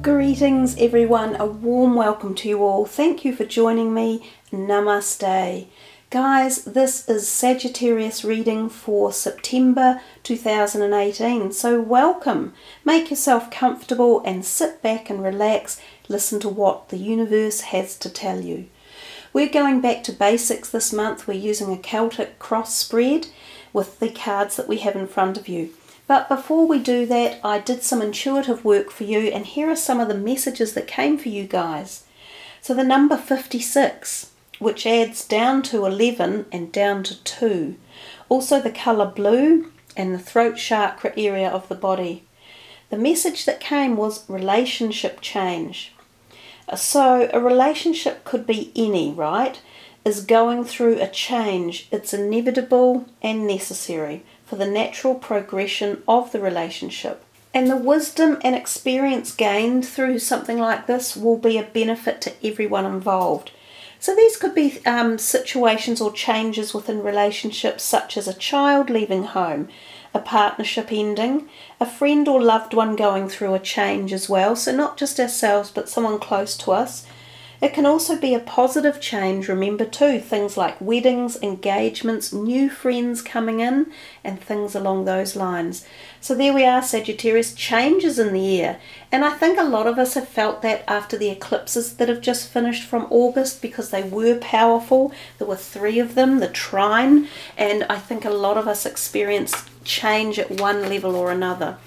Greetings everyone, a warm welcome to you all. Thank you for joining me. Namaste. Guys, this is Sagittarius reading for September 2018. So welcome. Make yourself comfortable and sit back and relax. Listen to what the universe has to tell you. We're going back to basics this month. We're using a Celtic cross spread with the cards that we have in front of you. But before we do that, I did some intuitive work for you, and here are some of the messages that came for you guys. So the number 56, which adds down to 11 and down to 2. Also the colour blue and the throat chakra area of the body. The message that came was relationship change. So a relationship could be any, right? Is going through a change. It's inevitable and necessary for the natural progression of the relationship. And the wisdom and experience gained through something like this will be a benefit to everyone involved. So these could be situations or changes within relationships, such as a child leaving home, a partnership ending, a friend or loved one going through a change as well. So not just ourselves, but someone close to us. It can also be a positive change, remember too, things like weddings, engagements, new friends coming in, and things along those lines. So there we are, Sagittarius, changes in the air. And I think a lot of us have felt that after the eclipses that have just finished from August, because they were powerful. There were 3 of them, the trine, and I think a lot of us experienced change at one level or another.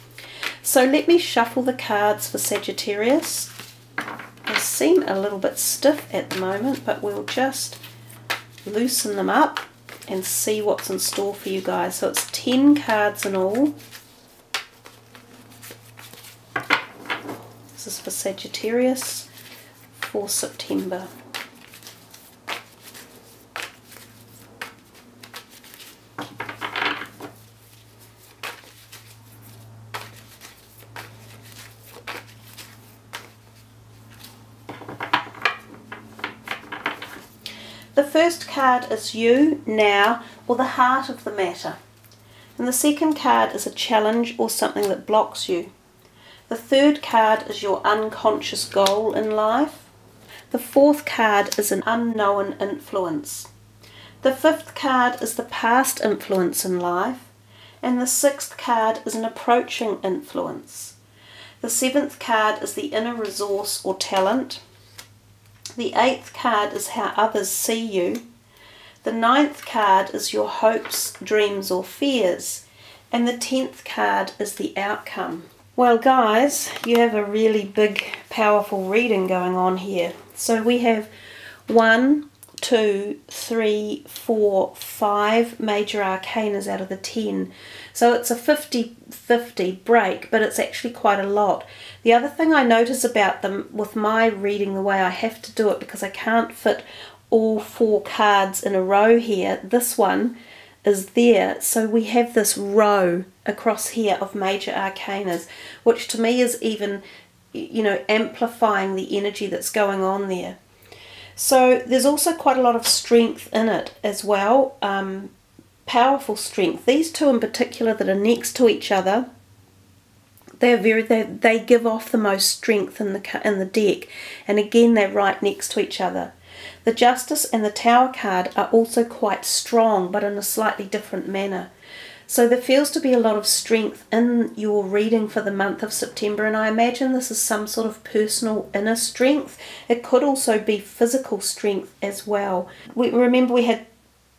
So let me shuffle the cards for Sagittarius. They seem a little bit stiff at the moment, but we'll just loosen them up and see what's in store for you guys. So it's 10 cards in all. This is for Sagittarius for September. The first card is you now, or the heart of the matter. And the second card is a challenge or something that blocks you. The third card is your unconscious goal in life. The fourth card is an unknown influence. The fifth card is the past influence in life. And the sixth card is an approaching influence. The seventh card is the inner resource or talent. The 8th card is how others see you. The 9th card is your hopes, dreams or fears. And the 10th card is the outcome. Well guys, you have a really big, powerful reading going on here. So we have 1, 2, 3, 4, 5 major arcanas out of the 10. So it's a 50-50 break, but it's actually quite a lot. The other thing I notice about them with my reading, the way I have to do it, because I can't fit all 4 cards in a row here, this one is there. So we have this row across here of major arcanas, which to me is even, you know, amplifying the energy that's going on there. So there's also quite a lot of strength in it as well, powerful strength. These 2 in particular that are next to each other, they give off the most strength in the deck, and again they're right next to each other. The Justice and the Tower card are also quite strong, but in a slightly different manner. So there feels to be a lot of strength in your reading for the month of September, and I imagine this is some sort of personal inner strength. It could also be physical strength as well. Remember we had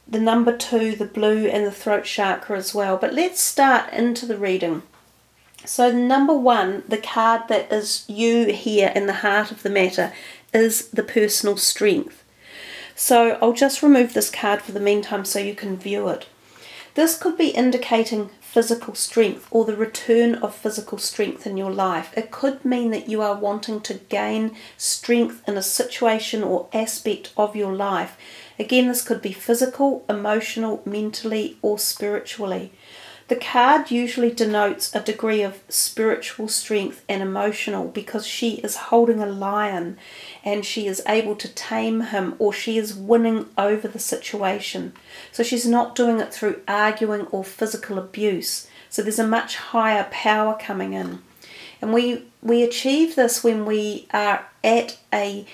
the number 2, the blue, and the throat chakra as well. But let's start into the reading. So number 1, the card that is you here in the heart of the matter, is the personal strength. So I'll just remove this card for the meantime so you can view it. This could be indicating physical strength or the return of physical strength in your life. It could mean that you are wanting to gain strength in a situation or aspect of your life. Again, this could be physical, emotional, mentally, or spiritually. The card usually denotes a degree of spiritual strength and emotional, because she is holding a lion and she is able to tame him, or she is winning over the situation. So she's not doing it through arguing or physical abuse. So there's a much higher power coming in. And we achieve this when we are at a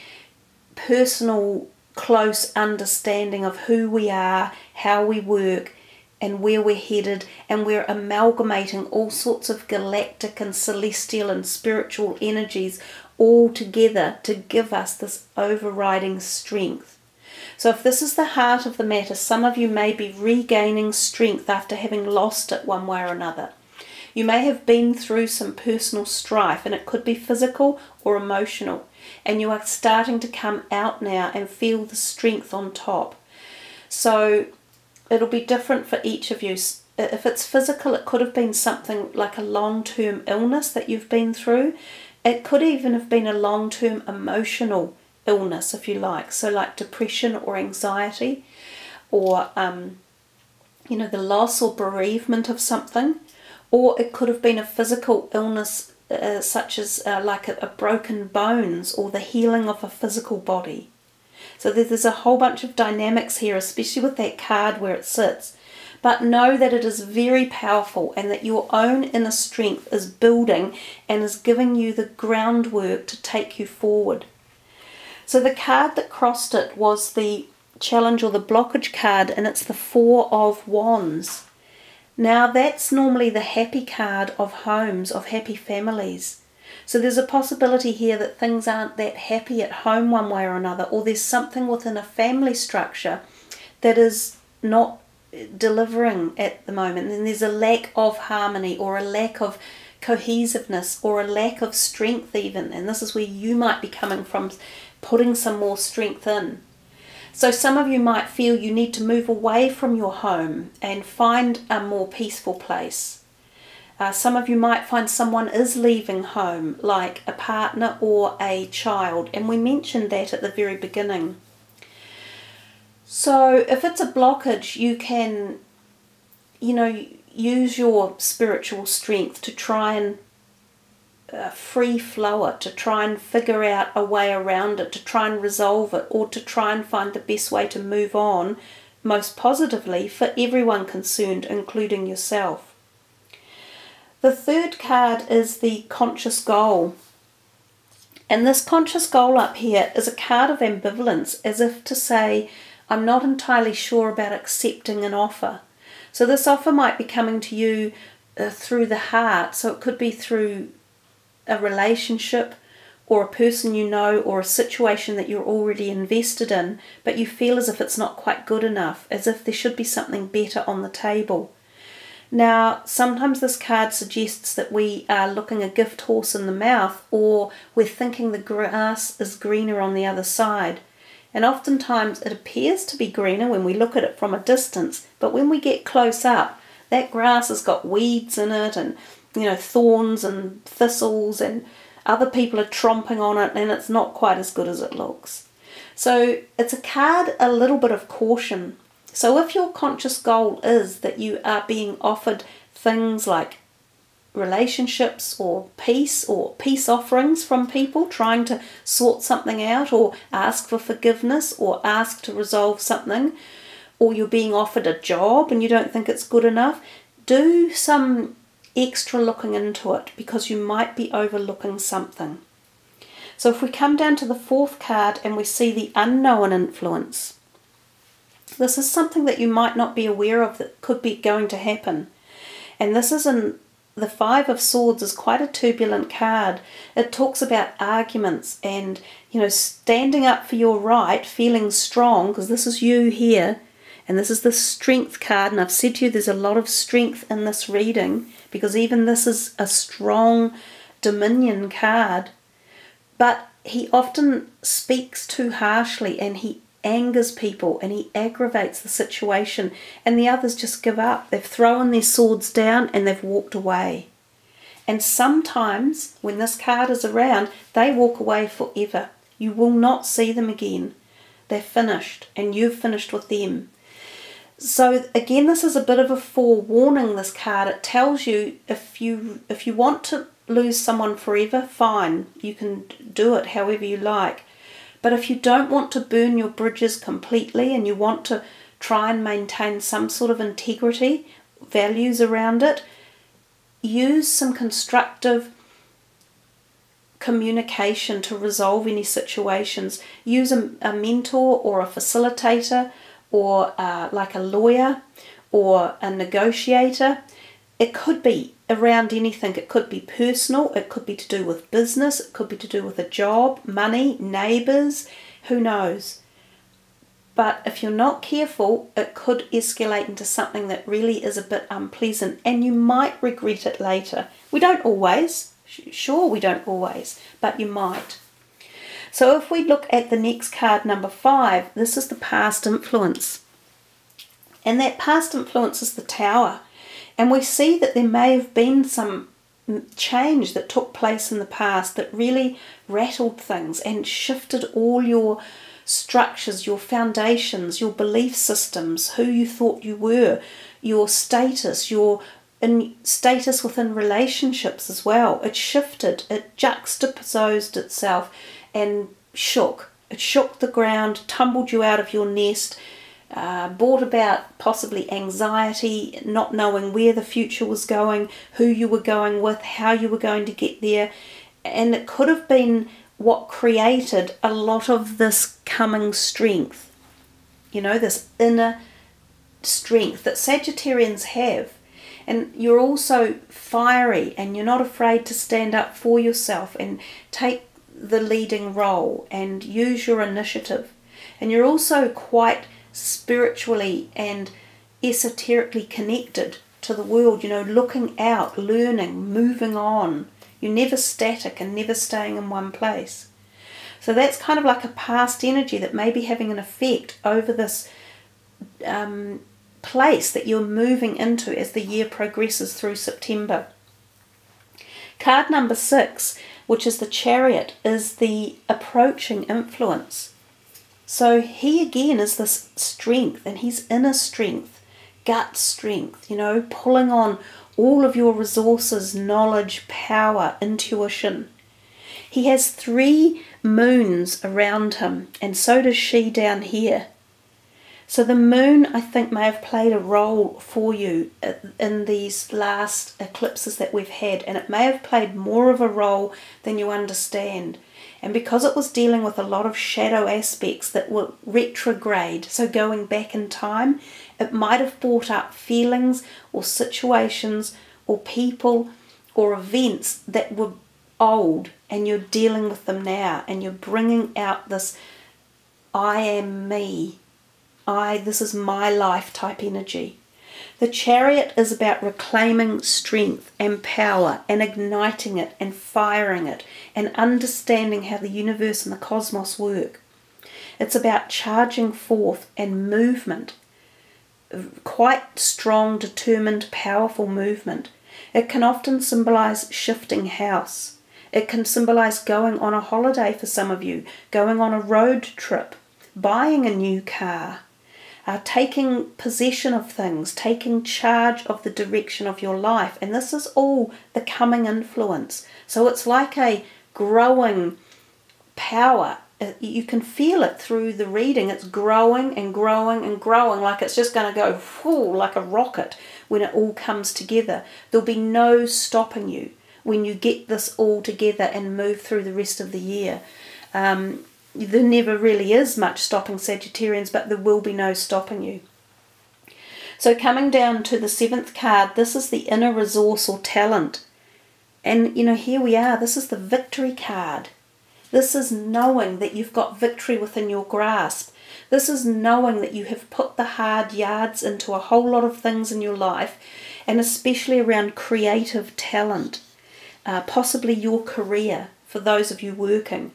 personal, close understanding of who we are, how we work, and where we're headed, and we're amalgamating all sorts of galactic and celestial and spiritual energies all together to give us this overriding strength. So if this is the heart of the matter, some of you may be regaining strength after having lost it one way or another. You may have been through some personal strife, and it could be physical or emotional, and you are starting to come out now and feel the strength on top. So it'll be different for each of you. If it's physical, it could have been something like a long-term illness that you've been through. It could even have been a long-term emotional illness, if you like, so like depression or anxiety, or the loss or bereavement of something. Or it could have been a physical illness such as like a broken bones, or the healing of a physical body. So there's a whole bunch of dynamics here, especially with that card where it sits. But know that it is very powerful, and that your own inner strength is building and is giving you the groundwork to take you forward. So the card that crossed it was the challenge or the blockage card, and it's the Four of Wands. Now that's normally the happy card of homes, of happy families. So there's a possibility here that things aren't that happy at home one way or another, or there's something within a family structure that is not delivering at the moment, and there's a lack of harmony, or a lack of cohesiveness, or a lack of strength even, and this is where you might be coming from, putting some more strength in. So some of you might feel you need to move away from your home and find a more peaceful place. Some of you might find someone is leaving home, like a partner or a child, and we mentioned that at the very beginning. So if it's a blockage, you can, use your spiritual strength to try and free flow it, to try and figure out a way around it, to try and resolve it, or to try and find the best way to move on most positively for everyone concerned, including yourself. The third card is the conscious goal. And this conscious goal up here is a card of ambivalence, as if to say, I'm not entirely sure about accepting an offer. So this offer might be coming to you through the heart, so it could be through a relationship, or a person you know, or a situation that you're already invested in, but you feel as if it's not quite good enough, as if there should be something better on the table. Now, sometimes this card suggests that we are looking a gift horse in the mouth, or we're thinking the grass is greener on the other side. And oftentimes it appears to be greener when we look at it from a distance, but when we get close up, that grass has got weeds in it, and thorns and thistles, and other people are tromping on it, and it's not quite as good as it looks. So it's a card, a little bit of caution. So if your conscious goal is that you are being offered things like relationships or peace offerings from people trying to sort something out, or ask for forgiveness, or ask to resolve something, or you're being offered a job and you don't think it's good enough, do some extra looking into it, because you might be overlooking something. So if we come down to the fourth card and we see the unknown influence, this is something that you might not be aware of that could be going to happen. And this is in the Five of Swords, is quite a turbulent card. It talks about arguments and standing up for your right, feeling strong, because this is you here. And this is the strength card, and I've said to you there's a lot of strength in this reading, because even this is a strong dominion card. But he often speaks too harshly, and he angers people, and he aggravates the situation, and the others just give up. They've thrown their swords down and they've walked away. And sometimes when this card is around, they walk away forever. You will not see them again. They're finished, and you've finished with them. So again, this is a bit of a forewarning, this card. It tells you if you want to lose someone forever, fine, you can do it however you like. But if you don't want to burn your bridges completely, and you want to try and maintain some sort of integrity, values around it, use some constructive communication to resolve any situations. Use a mentor or a facilitator, or like a lawyer or a negotiator. It could be around anything. It could be personal, it could be to do with business, it could be to do with a job, money, neighbours, who knows. But if you're not careful, it could escalate into something that really is a bit unpleasant, and you might regret it later. We don't always, sure we don't always, but you might. So if we look at the next card, number 5, this is the past influence. And that past influence is the Tower. And we see that there may have been some change that took place in the past that really rattled things and shifted all your structures, your foundations, your belief systems, who you thought you were, your status, your status within relationships as well. It shifted, it juxtaposed itself and shook. It shook the ground, tumbled you out of your nest, brought about possibly anxiety, not knowing where the future was going, who you were going with, how you were going to get there. And it could have been what created a lot of this coming strength, you know, this inner strength that Sagittarians have. And you're also fiery, and you're not afraid to stand up for yourself and take the leading role and use your initiative. And you're also quite spiritually and esoterically connected to the world, you know, looking out, learning, moving on. You're never static and never staying in one place. So that's kind of like a past energy that may be having an effect over this place that you're moving into as the year progresses through September. Card number 6, which is the Chariot, is the approaching influence. So he again is this strength, and he's inner strength, gut strength, you know, pulling on all of your resources, knowledge, power, intuition. He has 3 moons around him, and so does she down here. So the moon, I think, may have played a role for you in these last eclipses that we've had, and it may have played more of a role than you understand. And because it was dealing with a lot of shadow aspects that were retrograde, so going back in time, it might have brought up feelings or situations or people or events that were old, and you're dealing with them now, and you're bringing out this I am me, this is my life type energy. The Chariot is about reclaiming strength and power and igniting it and firing it and understanding how the universe and the cosmos work. It's about charging forth and movement, quite strong, determined, powerful movement. It can often symbolize shifting house. It can symbolize going on a holiday for some of you, going on a road trip, buying a new car, taking possession of things, taking charge of the direction of your life. And this is all the coming influence. So it's like a growing power. You can feel it through the reading. It's growing and growing and growing, like it's just going to go whoo, like a rocket when it all comes together. There'll be no stopping you when you get this all together and move through the rest of the year. There never really is much stopping Sagittarians, but there will be no stopping you. So coming down to the 7th card, this is the inner resource or talent. And, you know, here we are. This is the victory card. This is knowing that you've got victory within your grasp. This is knowing that you have put the hard yards into a whole lot of things in your life, and especially around creative talent, possibly your career for those of you working.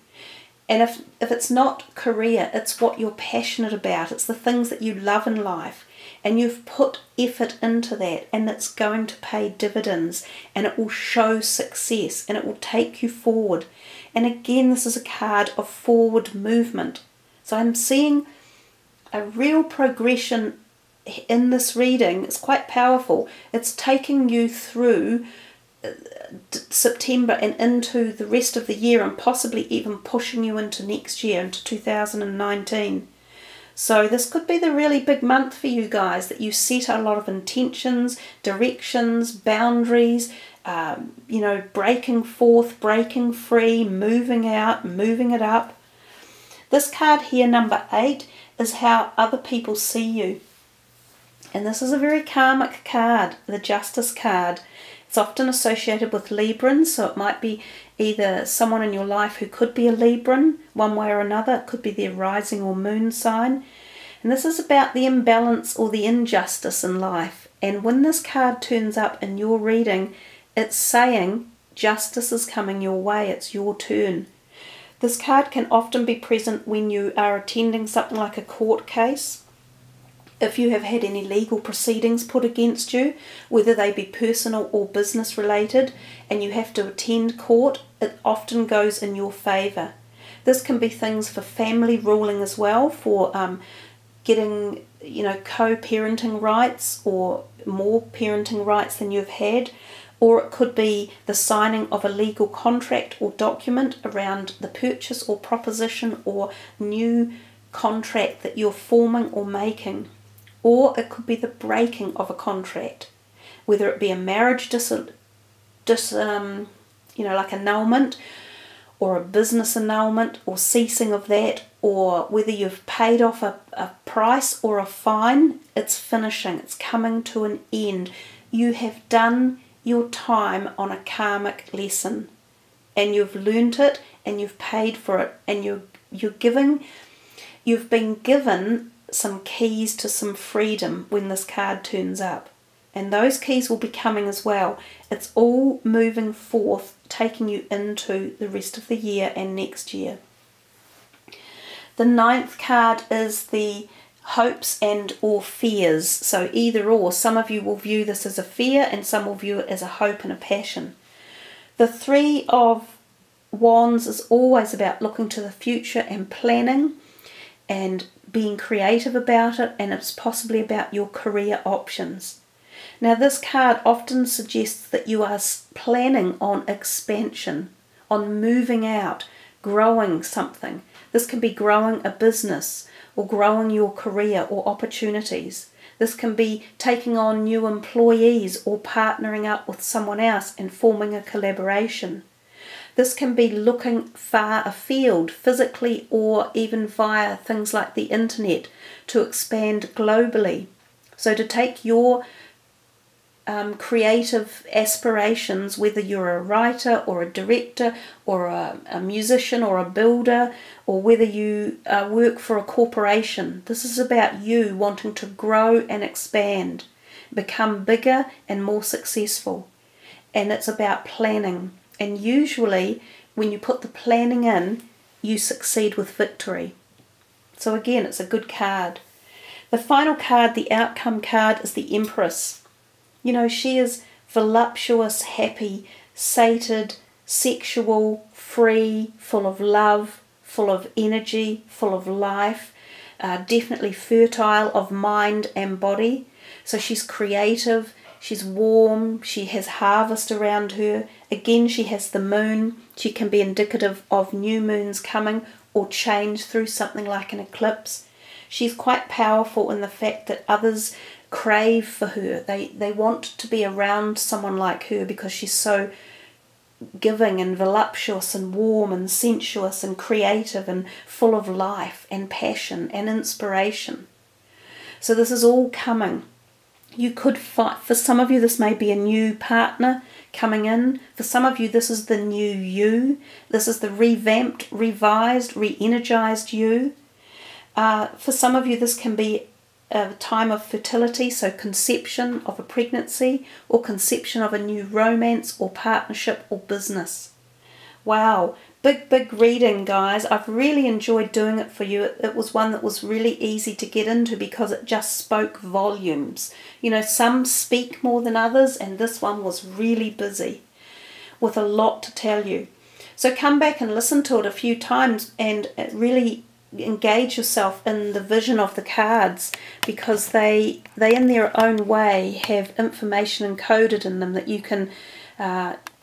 And if it's not career, it's what you're passionate about. It's the things that you love in life. And you've put effort into that, and it's going to pay dividends, and it will show success, and it will take you forward. And again, this is a card of forward movement. So I'm seeing a real progression in this reading. It's quite powerful. It's taking you through September and into the rest of the year, and possibly even pushing you into next year, into 2019. So this could be the really big month for you guys, that you set a lot of intentions, directions, boundaries, you know, breaking forth, breaking free, moving out, moving it up. This card here, number 8, is how other people see you. And this is a very karmic card, the Justice card. It's often associated with Librans, so it might be either someone in your life who could be a Libran, one way or another. It could be their rising or moon sign. And this is about the imbalance or the injustice in life. And when this card turns up in your reading, it's saying justice is coming your way, it's your turn. This card can often be present when you are attending something like a court case. If you have had any legal proceedings put against you, whether they be personal or business related, and you have to attend court, it often goes in your favour. This can be things for family ruling as well, for getting, you know, co-parenting rights or more parenting rights than you've had. Or it could be the signing of a legal contract or document around the purchase or proposition or new contract that you're forming or making. Or it could be the breaking of a contract, whether it be a marriage like annulment, or a business annulment, or ceasing of that, or whether you've paid off a price or a fine. It's finishing, it's coming to an end. You have done your time on a karmic lesson, and you've learnt it, and you've paid for it, and you've been given some keys to some freedom when this card turns up, and those keys will be coming as well. It's all moving forth, taking you into the rest of the year and next year. The 9th card is the hopes and or fears. So either or. Some of you will view this as a fear and some will view it as a hope and a passion. The 3 of Wands is always about looking to the future and planning and being creative about it, and it's possibly about your career options. Now this card often suggests that you are planning on expansion, on moving out, growing something. This can be growing a business, or growing your career or opportunities. This can be taking on new employees or partnering up with someone else and forming a collaboration. This can be looking far afield, physically or even via things like the internet, to expand globally. So to take your creative aspirations, whether you're a writer or a director or a musician or a builder, or whether you work for a corporation. This is about you wanting to grow and expand, become bigger and more successful. And it's about planning. And usually when you put the planning in, you succeed with victory. So again, it's a good card. The final card, the outcome card, is the Empress. You know, she is voluptuous, happy, sated, sexual, free, full of love, full of energy, full of life, definitely fertile of mind and body. So she's creative, she's warm, she has harvest around her. Again, she has the moon. She can be indicative of new moons coming or change through something like an eclipse. She's quite powerful in the fact that others crave for her. They want to be around someone like her because she's so giving and voluptuous and warm and sensuous and creative and full of life and passion and inspiration. So this is all coming. You could find, for some of you this may be a new partner coming in. For some of you this is the new you. This is the revamped, revised, re-energized you. For some of you this can be a time of fertility, so conception of a pregnancy or conception of a new romance or partnership or business. Wow, big reading, guys. I've really enjoyed doing it for you. It was one that was really easy to get into because it just spoke volumes. You know, some speak more than others, and this one was really busy with a lot to tell you. So come back and listen to it a few times and really engage yourself in the vision of the cards, because they in their own way have information encoded in them that you can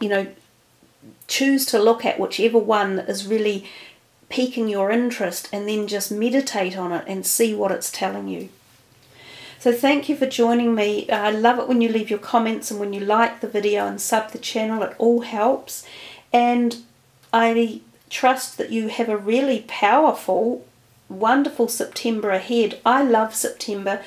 you know, choose to look at whichever one is really piquing your interest, and then just meditate on it and see what it's telling you. So thank you for joining me. I love it when you leave your comments and when you like the video and sub the channel. It all helps. And I trust that you have a really powerful, wonderful September ahead. I love September.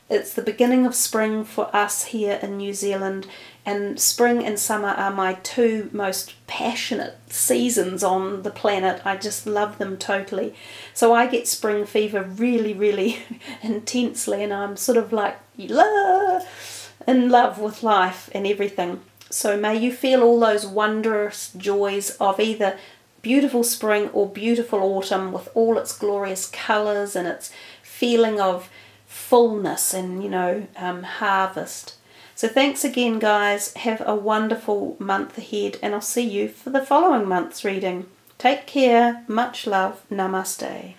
It's the beginning of spring for us here in New Zealand, and spring and summer are my two most passionate seasons on the planet. I just love them totally. So I get spring fever really, really intensely, and I'm sort of like in love with life and everything. So may you feel all those wondrous joys of either beautiful spring or beautiful autumn with all its glorious colours and its feeling of fullness and, you know, harvest. So thanks again, guys. Have a wonderful month ahead, and I'll see you for the following month's reading. Take care. Much love. Namaste.